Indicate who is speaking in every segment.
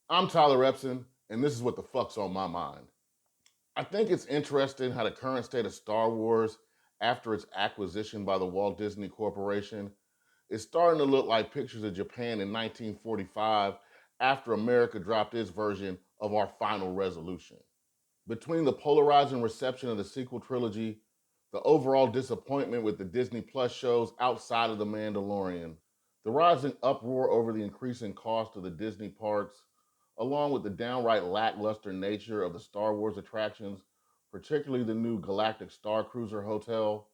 Speaker 1: I'm Tyler Epson, and this is what the fuck's on my mind. I think it's interesting how the current state of Star Wars, after its acquisition by the Walt Disney Corporation, is starting to look like pictures of Japan in 1945 after America dropped its version of our final resolution. Between the polarizing reception of the sequel trilogy, the overall disappointment with the Disney Plus shows outside of The Mandalorian, the rising uproar over the increasing cost of the Disney parks, along with the downright lackluster nature of the Star Wars attractions, particularly the new Galactic Star Cruiser Hotel,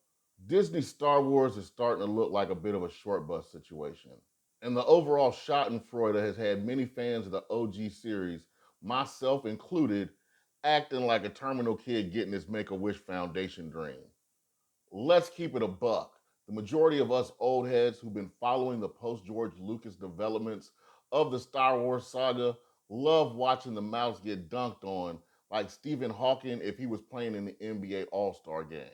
Speaker 1: Disney Star Wars is starting to look like a bit of a short bus situation. And the overall Schadenfreude has had many fans of the OG series, myself included, acting like a terminal kid getting his Make a Wish Foundation dream. Let's keep it a buck. The majority of us old heads who've been following the post George Lucas developments of the Star Wars saga love watching the mouse get dunked on like Stephen Hawking if he was playing in the NBA All Star game.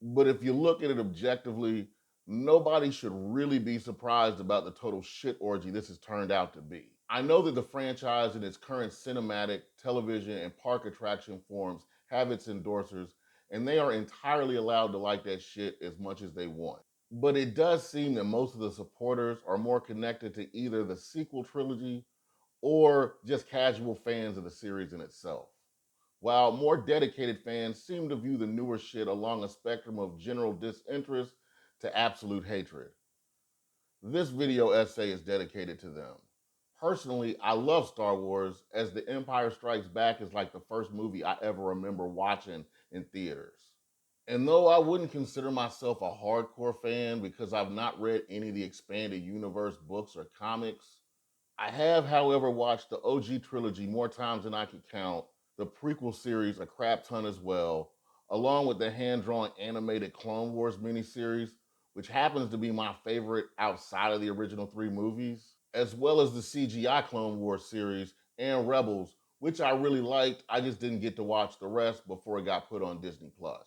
Speaker 1: But if you look at it objectively, nobody should really be surprised about the total shit orgy this has turned out to be. I know that the franchise in its current cinematic, television, and park attraction forms have its endorsers, and they are entirely allowed to like that shit as much as they want. But it does seem that most of the supporters are more connected to either the sequel trilogy or just casual fans of the series in itself, while more dedicated fans seem to view the newer shit along a spectrum of general disinterest to absolute hatred. This video essay is dedicated to them. Personally, I love Star Wars, as The Empire Strikes Back is like the first movie I ever remember watching in theaters. And though I wouldn't consider myself a hardcore fan because I've not read any of the expanded universe books or comics, I have, however, watched the OG trilogy more times than I could count, the prequel series a crap ton as well, along with the hand drawn animated Clone Wars miniseries, which happens to be my favorite outside of the original three movies, as well as the CGI Clone Wars series and Rebels, which I really liked. I just didn't get to watch the rest before it got put on Disney Plus.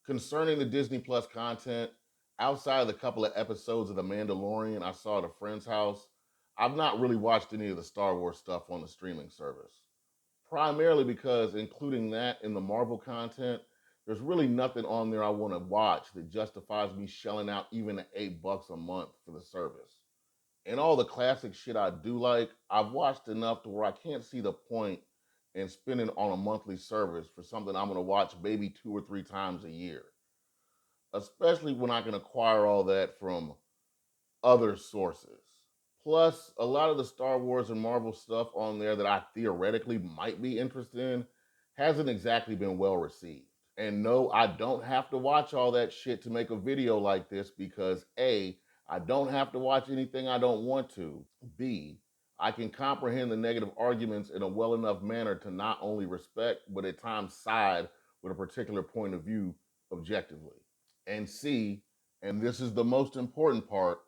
Speaker 1: Concerning the Disney Plus content, outside of the couple of episodes of The Mandalorian I saw at a friend's house, I've not really watched any of the Star Wars stuff on the streaming service. Primarily because, including that in the Marvel content, there's really nothing on there I want to watch that justifies me shelling out even $8 a month for the service. And all the classic shit I do like, I've watched enough to where I can't see the point in spending on a monthly service for something I'm going to watch maybe 2 or 3 times a year, especially when I can acquire all that from other sources. Plus, a lot of the Star Wars and Marvel stuff on there that I theoretically might be interested in hasn't exactly been well received. And no, I don't have to watch all that shit to make a video like this because A, I don't have to watch anything I don't want to. B, I can comprehend the negative arguments in a well enough manner to not only respect, but at times side with a particular point of view objectively. And C, and this is the most important part,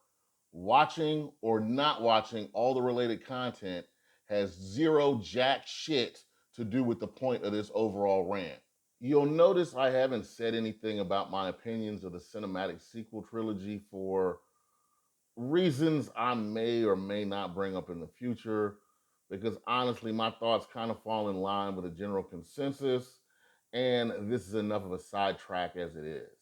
Speaker 1: watching or not watching all the related content has zero jack shit to do with the point of this overall rant. You'll notice I haven't said anything about my opinions of the cinematic sequel trilogy for reasons I may or may not bring up in the future, because honestly, my thoughts kind of fall in line with a general consensus, and this is enough of a sidetrack as it is.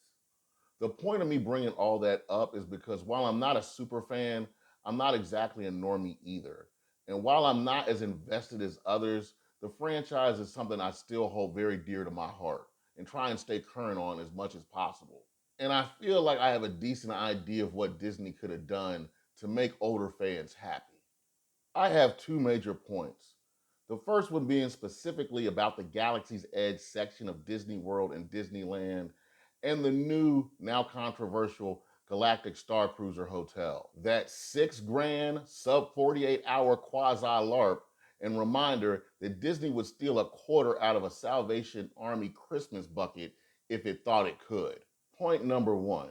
Speaker 1: The point of me bringing all that up is because while I'm not a super fan, I'm not exactly a normie either. And while I'm not as invested as others, the franchise is something I still hold very dear to my heart and try and stay current on as much as possible. And I feel like I have a decent idea of what Disney could have done to make older fans happy. I have two major points. The first one being specifically about the Galaxy's Edge section of Disney World and Disneyland and the new, now controversial Galactic Star Cruiser Hotel. That $6 grand, sub 48-hour quasi LARP, and reminder that Disney would steal a quarter out of a Salvation Army Christmas bucket if it thought it could. Point number one,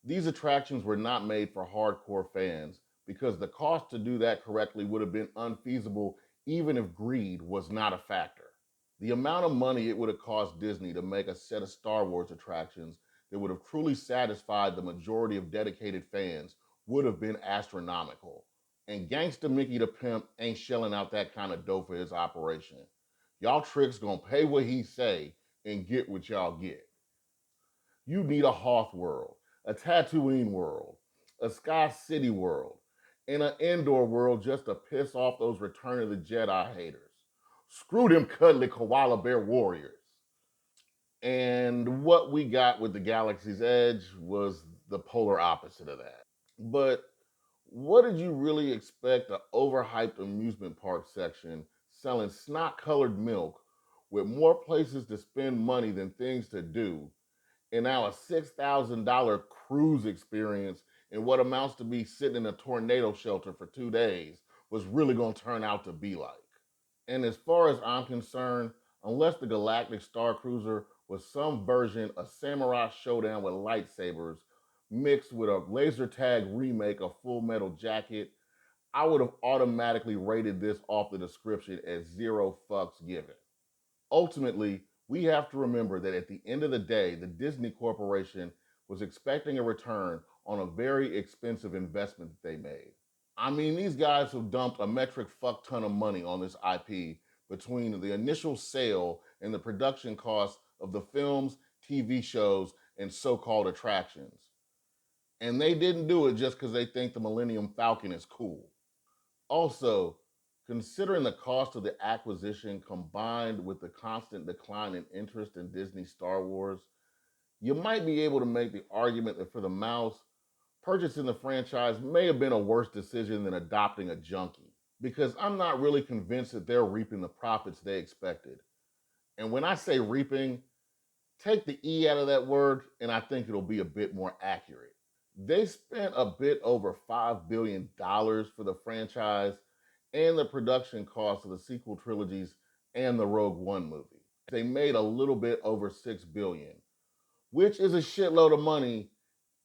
Speaker 1: these attractions were not made for hardcore fans because the cost to do that correctly would have been unfeasible even if greed was not a factor. The amount of money it would have cost Disney to make a set of Star Wars attractions that would have truly satisfied the majority of dedicated fans would have been astronomical. And Gangsta Mickey the Pimp ain't shelling out that kind of dough for his operation. Y'all tricks gonna pay what he say and get what y'all get. You need a Hoth world, a Tatooine world, a Sky City world, and an Endor world just to piss off those Return of the Jedi haters. Screw them cuddly koala bear warriors. And what we got with the Galaxy's Edge was the polar opposite of that. But what did you really expect an overhyped amusement park section selling snot colored milk with more places to spend money than things to do, and now a $6,000 cruise experience in what amounts to be sitting in a tornado shelter for 2 days was really going to turn out to be like? And as far as I'm concerned, unless the Galactic Star Cruiser was some version of Samurai Showdown with lightsabers mixed with a laser tag remake of Full Metal Jacket, I would have automatically rated this off the description as zero fucks given. Ultimately, we have to remember that at the end of the day, the Disney Corporation was expecting a return on a very expensive investment that they made. I mean, these guys have dumped a metric fuck ton of money on this IP between the initial sale and the production costs of the films, TV shows, and so called attractions. And they didn't do it just because they think the Millennium Falcon is cool. Also, considering the cost of the acquisition combined with the constant decline in interest in Disney Star Wars, you might be able to make the argument that for the mouse, purchasing the franchise may have been a worse decision than adopting a junkie, because I'm not really convinced that they're reaping the profits they expected. And when I say reaping, take the E out of that word, and I think it'll be a bit more accurate. They spent a bit over $5 billion for the franchise and the production costs of the sequel trilogies and the Rogue One movie. They made a little bit over $6 billion, which is a shitload of money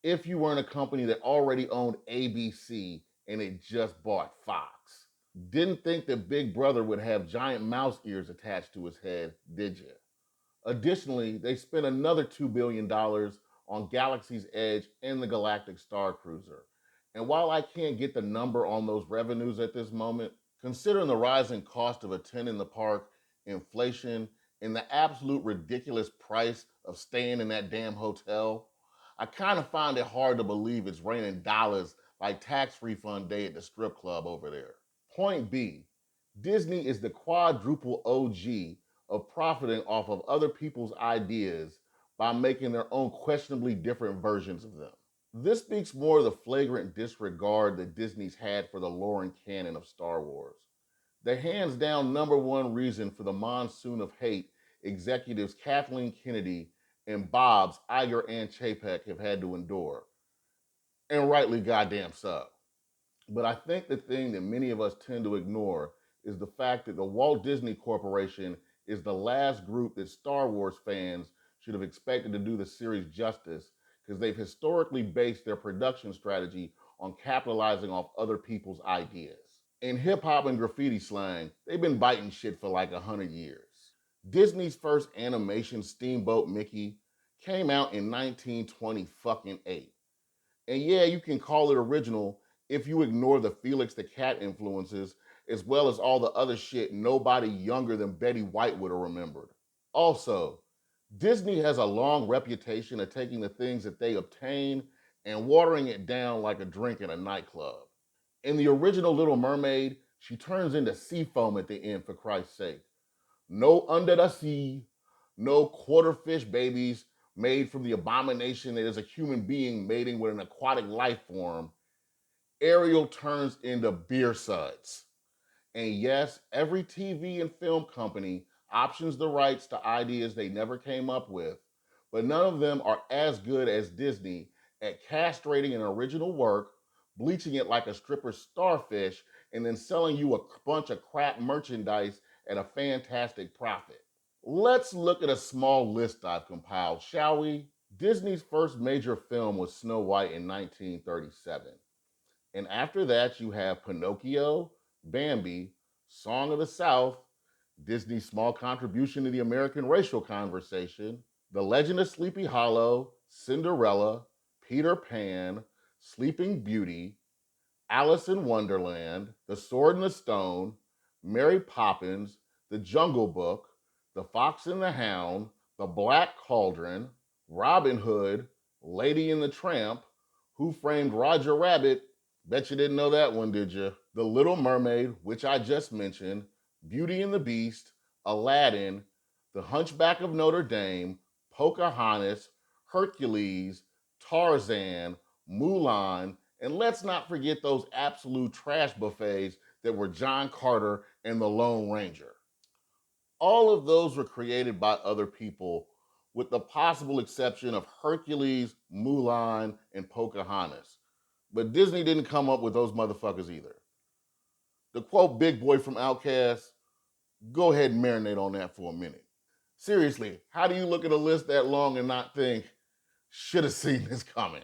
Speaker 1: if you weren't a company that already owned ABC and it just bought Fox. Didn't think that Big Brother would have giant mouse ears attached to his head, did you? Additionally, they spent another $2 billion on Galaxy's Edge and the Galactic Star Cruiser. And while I can't get the number on those revenues at this moment, considering the rising cost of attending the park, inflation, and the absolute ridiculous price of staying in that damn hotel, I kind of find it hard to believe it's raining dollars like tax refund day at the strip club over there. Point B, Disney is the quadruple OG of profiting off of other people's ideas by making their own questionably different versions of them. This speaks more of the flagrant disregard that Disney's had for the lore and canon of Star Wars. The hands down number one reason for the monsoon of hate executives Kathleen Kennedy and Bob's Iger and Chapek have had to endure. And rightly goddamn so. But I think the thing that many of us tend to ignore is the fact that the Walt Disney Corporation is the last group that Star Wars fans should have expected to do the series justice, because they've historically based their production strategy on capitalizing off other people's ideas. In hip hop and graffiti slang, they've been biting shit for like 100 years. Disney's first animation, Steamboat Mickey, came out in 1920 fucking 8. And yeah, you can call it original if you ignore the Felix the Cat influences, as well as all the other shit nobody younger than Betty White would have remembered. Also, Disney has a long reputation of taking the things that they obtain and watering it down like a drink in a nightclub. In the original Little Mermaid, she turns into sea foam at the end, for Christ's sake. No under the sea, no quarter fish babies made from the abomination that is a human being mating with an aquatic life form. Ariel turns into beer suds. And yes, every TV and film company options the rights to ideas they never came up with, but none of them are as good as Disney at castrating an original work, bleaching it like a stripper's starfish, and then selling you a bunch of crap merchandise at a fantastic profit. Let's look at a small list I've compiled, shall we? Disney's first major film was Snow White in 1937. And after that, you have Pinocchio, Bambi, Song of the South, Disney's small contribution to the American racial conversation, The Legend of Sleepy Hollow, Cinderella, Peter Pan, Sleeping Beauty, Alice in Wonderland, The Sword and the Stone, Mary Poppins, The Jungle Book, The Fox and the Hound, The Black Cauldron, Robin Hood, Lady and the Tramp, Who Framed Roger Rabbit? Bet you didn't know that one, did you? The Little Mermaid, which I just mentioned, Beauty and the Beast, Aladdin, The Hunchback of Notre Dame, Pocahontas, Hercules, Tarzan, Mulan, and let's not forget those absolute trash buffets that were John Carter and the Lone Ranger. All of those were created by other people, with the possible exception of Hercules, Mulan, and Pocahontas. But Disney didn't come up with those motherfuckers either. To quote Big Boy from Outkast, go ahead and marinate on that for a minute. Seriously, how do you look at a list that long and not think, should have seen this coming?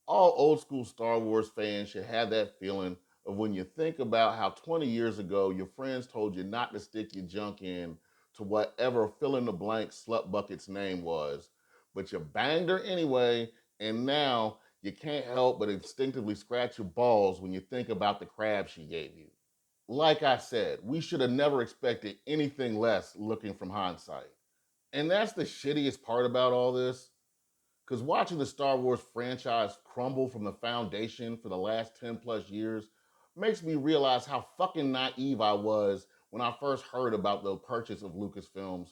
Speaker 1: All old school Star Wars fans should have that feeling of when you think about how 20 years ago your friends told you not to stick your junk in to whatever fill in the blank slut bucket's name was, but you banged her anyway, and now you can't help but instinctively scratch your balls when you think about the crab she gave you. Like I said, we should have never expected anything less looking from hindsight. And that's the shittiest part about all this. Because watching the Star Wars franchise crumble from the foundation for the last 10 plus years makes me realize how fucking naive I was when I first heard about the purchase of Lucasfilms.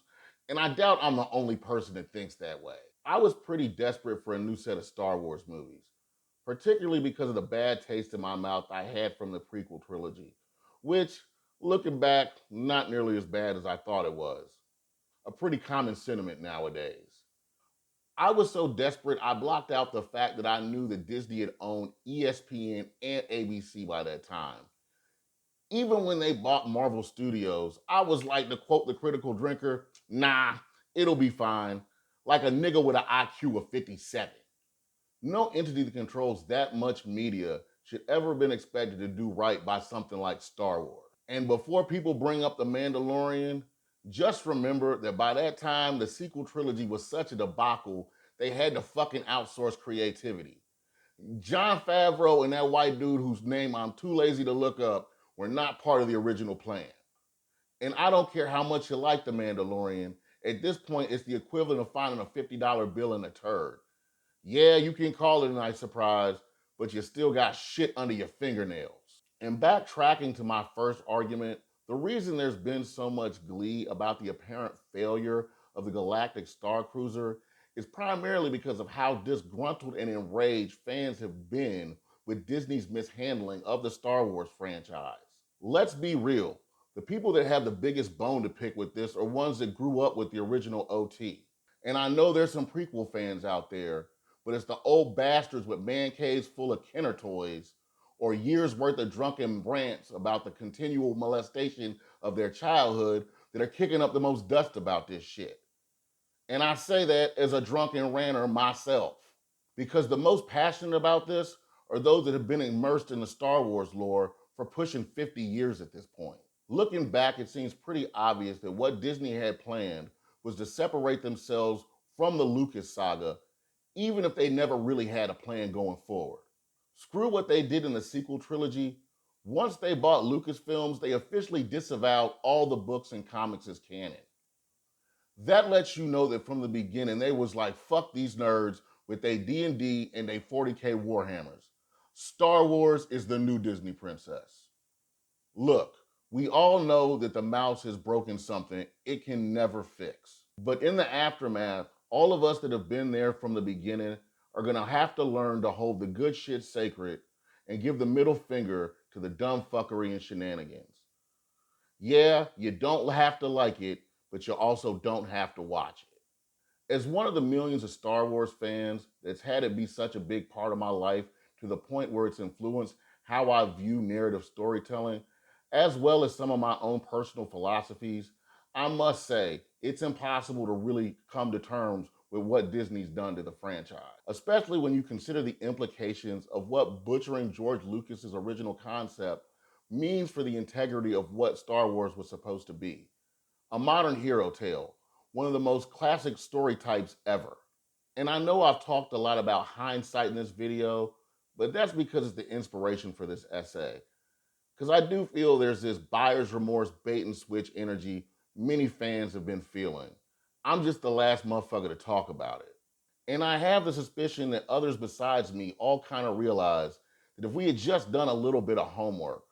Speaker 1: And I doubt I'm the only person that thinks that way. I was pretty desperate for a new set of Star Wars movies, particularly because of the bad taste in my mouth I had from the prequel trilogy, which, looking back, not nearly as bad as I thought it was. A pretty common sentiment nowadays. I was so desperate, I blocked out the fact that I knew that Disney had owned ESPN and ABC by that time. Even when they bought Marvel Studios, I was like, to quote the critical drinker, nah, it'll be fine. Like a nigga with an IQ of 57. No entity that controls that much media should ever have been expected to do right by something like Star Wars. And before people bring up The Mandalorian, just remember that by that time, the sequel trilogy was such a debacle, they had to fucking outsource creativity. Jon Favreau and that white dude whose name I'm too lazy to look up were not part of the original plan. And I don't care how much you like The Mandalorian, at this point, it's the equivalent of finding a $50 bill in a turd. Yeah, you can call it a nice surprise, but you still got shit under your fingernails. And backtracking to my first argument, the reason there's been so much glee about the apparent failure of the Galactic Star Cruiser is primarily because of how disgruntled and enraged fans have been with Disney's mishandling of the Star Wars franchise. Let's be real. The people that have the biggest bone to pick with this are ones that grew up with the original OT. And I know there's some prequel fans out there, but it's the old bastards with man caves full of Kenner toys or years worth of drunken rants about the continual molestation of their childhood that are kicking up the most dust about this shit. And I say that as a drunken ranter myself, because the most passionate about this are those that have been immersed in the Star Wars lore for pushing 50 years at this point. Looking back, it seems pretty obvious that what Disney had planned was to separate themselves from the Lucas saga, even if they never really had a plan going forward. Screw what they did in the sequel trilogy. Once they bought Lucasfilms, they officially disavowed all the books and comics as canon. That lets you know that from the beginning, they was like, fuck these nerds with their D&D and their 40K Warhammers. Star Wars is the new Disney princess. Look, we all know that the mouse has broken something it can never fix. But in the aftermath, all of us that have been there from the beginning are gonna have to learn to hold the good shit sacred and give the middle finger to the dumb fuckery and shenanigans. Yeah, you don't have to like it, but you also don't have to watch it. As one of the millions of Star Wars fans that's had it be such a big part of my life to the point where it's influenced how I view narrative storytelling, as well as some of my own personal philosophies, I must say it's impossible to really come to terms with what Disney's done to the franchise, especially when you consider the implications of what butchering George Lucas's original concept means for the integrity of what Star Wars was supposed to be. A modern hero tale, one of the most classic story types ever. And I know I've talked a lot about hindsight in this video, But that's because it's the inspiration for this essay. Because I do feel there's this buyer's remorse bait and switch energy many fans have been feeling. I'm just the last motherfucker to talk about it. And I have the suspicion that others besides me all kind of realize that if we had just done a little bit of homework,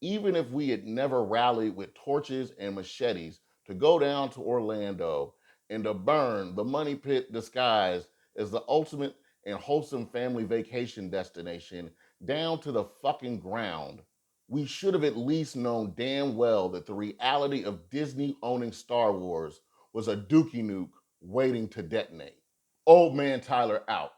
Speaker 1: even if we had never rallied with torches and machetes to go down to Orlando and to burn the money pit disguised as the ultimate and wholesome family vacation destination down to the fucking ground, we should have at least known damn well that the reality of Disney owning Star Wars was a dookie nuke waiting to detonate. Old man Tyler out.